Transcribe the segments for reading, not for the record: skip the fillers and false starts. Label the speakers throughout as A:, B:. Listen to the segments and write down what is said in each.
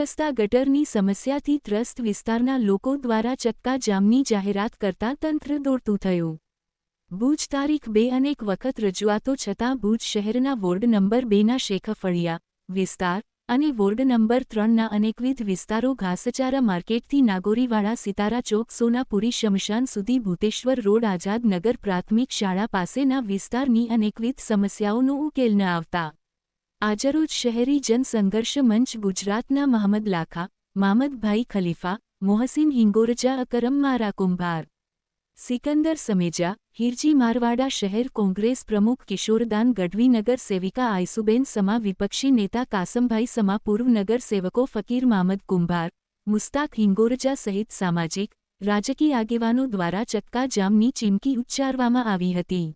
A: રસ્તા ગટરની સમસ્યાથી ત્રસ્ત વિસ્તારના લોકો દ્વારા ચક્કાજામની જાહેરાત કરતા તંત્ર દોડતું થયું. ભુજ તારીખ 2 અનેક વખત રજૂઆતો છતાં ભુજ શહેરના વોર્ડ નંબર 2ના શેખફળિયા વિસ્તાર અને વોર્ડ નંબર 3ના અનેકવિધ વિસ્તારો ઘાસચારા માર્કેટથી નાગોરીવાળા સિતારા ચોક સોનાપુરી શમશાન સુધી ભૂતેશ્વર રોડ આઝાદ નગર પ્રાથમિક શાળા પાસેના વિસ્તારની અનેકવિધ સમસ્યાઓનો ઉકેલ ન આવતા આજરોજ શહેરી જનસંઘર્ષ મંચ ગુજરાતના મહમદ લાખા, મામદભાઈ ખલીફા, મોહસિન હિંગોરજા, અકરમ મારા કુંભાર, સિકંદર સમેજા, હિરજી મારવાડા, શહેર કોંગ્રેસ પ્રમુખ કિશોરદાન ગઢવી, નગર સેવિકા આયસુબેન સમા, વિપક્ષી નેતા કાસમભાઈ સમા, પૂર્વ નગર સેવકો ફકીર મામદ કુંભાર, મુસ્તાક હિંગોરજા સહિત સામાજિક, રાજકીય આગેવાનો દ્વારા ચક્કાજામની ચીમકી ઉચ્ચારવામાં આવી હતી.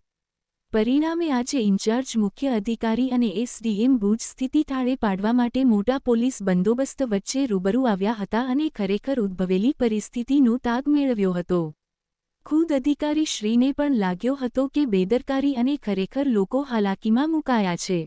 A: પરિણામે આજે ઇન્ચાર્જ મુખ્ય અધિકારી અને એસડીએમ ભુજ સ્થિતિ ઠાળે પાડવા માટે મોટા પોલીસ બંદોબસ્ત વચ્ચે રૂબરૂ આવ્યા હતા અને ખરેખર ઉદ્ભવેલી પરિસ્થિતિનો તાગ મેળવ્યો હતો. ખુદ અધિકારીશ્રીને પણ લાગ્યો હતો કે બેદરકારી અને ખરેખર લોકો હાલાકીમાં મુકાયા છે.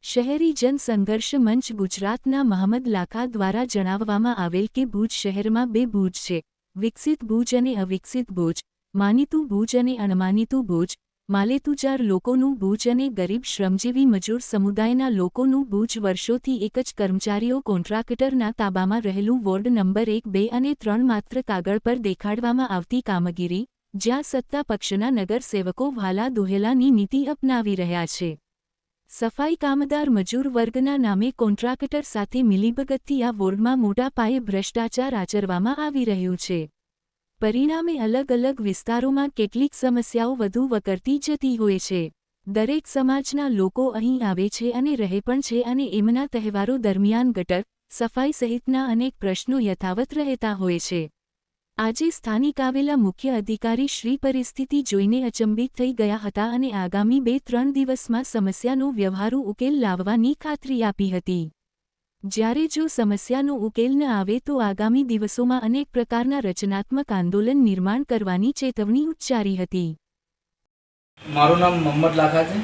A: શહેરી જનસંઘર્ષ મંચ ગુજરાતના મહમદ લાખા દ્વારા જણાવવામાં આવેલ કે ભુજ શહેરમાં બે ભુજ છે, વિકસિત ભુજ અને અવિકસિત ભુજ, માનીતું ભુજ અને અણમાનીતું ભુજ, માલેતુજાર લોકોનું ભુજ અને ગરીબ શ્રમજીવી મજૂર સમુદાયના લોકોનું ભુજ. વર્ષોથી એક જ કર્મચારીઓ કોન્ટ્રાક્ટરના તાબામાં રહેલું વોર્ડ નંબર 1, 2 અને 3 માત્ર કાગળ પર દેખાડવામાં આવતી કામગીરી, જ્યાં સત્તા પક્ષના નગરસેવકો વહાલા દોહેલાની નીતિ અપનાવી રહ્યા છે. સફાઈ કામદાર મજૂર વર્ગના નામે કોન્ટ્રાક્ટર સાથે મિલીભગતથી આ વોર્ડમાં મોટા પાયે ભ્રષ્ટાચાર આચરવામાં આવી રહ્યું છે. પરિણામે અલગ અલગ વિસ્તારોમાં કેટલીક સમસ્યાઓ વધુ વકરતી જતી હોય છે. દરેક સમાજના લોકો અહીં આવે છે અને રહે પણ છે અને એમના તહેવારો દરમિયાન ગટર, સફાઈ સહિતના અનેક પ્રશ્નો યથાવત રહેતા હોય છે. આજે સ્થાનિક આવેલા મુખ્ય અધિકારી શ્રી પરિસ્થિતિ જોઈને અચંબિત થઈ ગયા હતા અને આગામી 2-3 દિવસમાં સમસ્યાનો વ્યવહારુ ઉકેલ લાવવાની ખાતરી આપી હતી. જ્યારે જો સમસ્યાનો ઉકેલ ન આવે તો આગામી દિવસોમાં અનેક પ્રકારના રચનાત્મક આંદોલન નિર્માણ કરવાની ચેતવણી ઉચ્ચારી હતી.
B: મારું નામ મોહમ્મદ લાખા છે.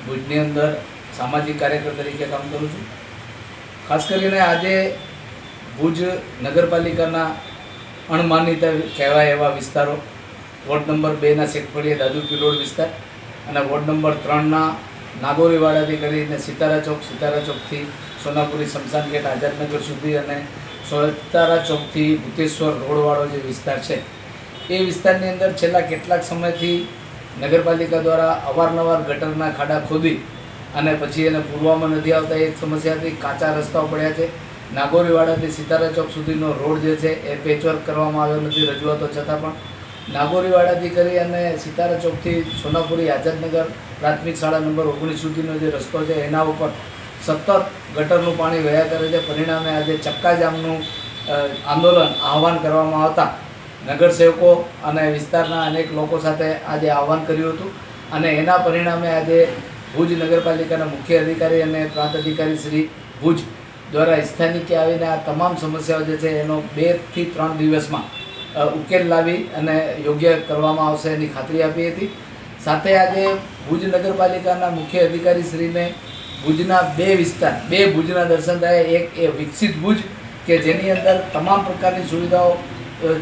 B: ભુજની અંદર સામાજિક કાર્યકર તરીકે કામ કરું છું. ખાસ કરીને આજે ભુજ નગરપાલિકાના અણમાનિત કહેવાય એવા વિસ્તારો, વોર્ડ નંબર 2ના શેખફળિયા દાદુપીર રોડ વિસ્તાર અને વોર્ડ નંબર 3ના નાગોરીવાડાથી કરીને સિતારા ચોકથી સોનાપુરી શમશાન ગેટ આઝાદનગર સુધી અને સિતારા ચોકથી ભૂતેશ્વર રોડવાળો જે વિસ્તાર છે એ વિસ્તારની અંદર છેલ્લા કેટલાક સમયથી નગરપાલિકા દ્વારા અવારનવાર ગટરના ખાડા ખોદી અને પછી એને પૂરવામાં નથી આવતા એક સમસ્યાથી કાચા રસ્તાઓ પડ્યા છે. નાગોરીવાડાથી સિતારા ચોક સુધીનો રોડ જે છે એ પેચવર્ક કરવામાં આવ્યો નથી રજૂઆતો છતાં પણ. નાગોરીવાડાથી કરી અને સિતારા ચોકથી સોનાપુરી આઝાદનગર પ્રાથમિક શાળા નંબર 19 સુધીનો જે રસ્તો છે એના ઉપર સતત ગટરનું પાણી વહ્યા કરે છે. પરિણામે આજે ચક્કાજામનું આંદોલન આહવાન કરવામાં આવતા નગરસેવકો અને વિસ્તારના અનેક લોકો સાથે આજે આહવાન કર્યું હતું અને એના પરિણામે આજે ભુજ નગરપાલિકાના મુખ્ય અધિકારી અને પ્રાંત અધિકારી શ્રી ભુજ દ્વારા સ્થાનિકે આવીને આ તમામ સમસ્યાઓ જે છે એનો 2 થી 3 દિવસમાં ઉકેલ લાવી અને યોગ્ય કરવામાં આવશે એની ખાતરી આપી હતી. સાથે આજે ભુજ નગરપાલિકાના મુખ્ય અધિકારીશ્રીને ભુજના બે ભુજના દર્શન થયા. એક એ વિકસિત ભુજ કે જેની અંદર તમામ પ્રકારની સુવિધાઓ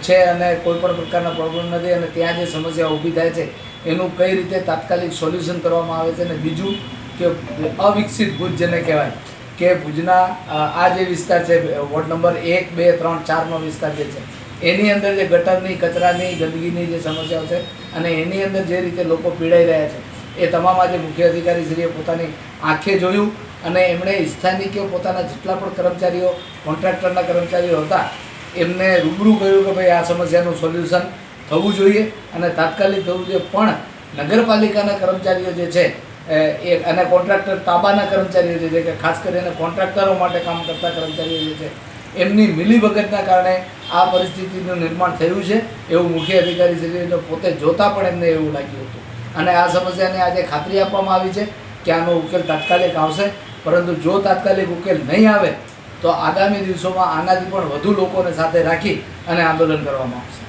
B: છે અને કોઈ પણ પ્રકારના પ્રોબ્લેમ નથી અને ત્યાં જે સમસ્યા ઊભી થાય છે એનું કઈ રીતે તાત્કાલિક સોલ્યુશન કરવામાં આવે છે. અને બીજું કે અવિકસિત ભુજ જેને કહેવાય કે ભુજના આ જે વિસ્તાર છે વોર્ડ નંબર 1, 2, 3, 4નો વિસ્તાર જે છે એની અંદર જે ગટરની, કચરાની, ગંદકીની જે સમસ્યાઓ છે અને એની અંદર જે રીતે લોકો પીડાઈ રહ્યા છે એ તમામ આજે મુખ્ય અધિકારીશ્રીએ પોતાની આંખે જોયું અને એમણે સ્થાનિકો પોતાના જેટલા પણ કર્મચારીઓ, કોન્ટ્રાક્ટરના કર્મચારીઓ હતા એમને રૂબરૂ કહ્યું કે ભાઈ આ સમસ્યાનું સોલ્યુશન થવું જોઈએ અને તાત્કાલિક થવું જોઈએ. પણ નગરપાલિકાના કર્મચારીઓ જે છે એ અને કોન્ટ્રાક્ટર તાબાના કર્મચારીઓ જે છે કે ખાસ કરીને કોન્ટ્રાક્ટરો માટે કામ કરતા કર્મચારીઓ જે છે એમની મિલીભગતના કારણે આ પરિસ્થિતિનું નિર્માણ થયું છે એવું મુખ્ય અધિકારીશ્રીને પોતે જોતા પણ એમને એવું લાગ્યું હતું અને આ સમસ્યાને આજે ખાતરી આપવામાં આવી છે કે આનો ઉકેલ તાત્કાલિક આવશે. પરંતુ જો તાત્કાલિક ઉકેલ નહીં આવે તો આગામી દિવસોમાં આનાથી પણ વધુ લોકોને સાથે રાખી અને આંદોલન કરવામાં આવશે.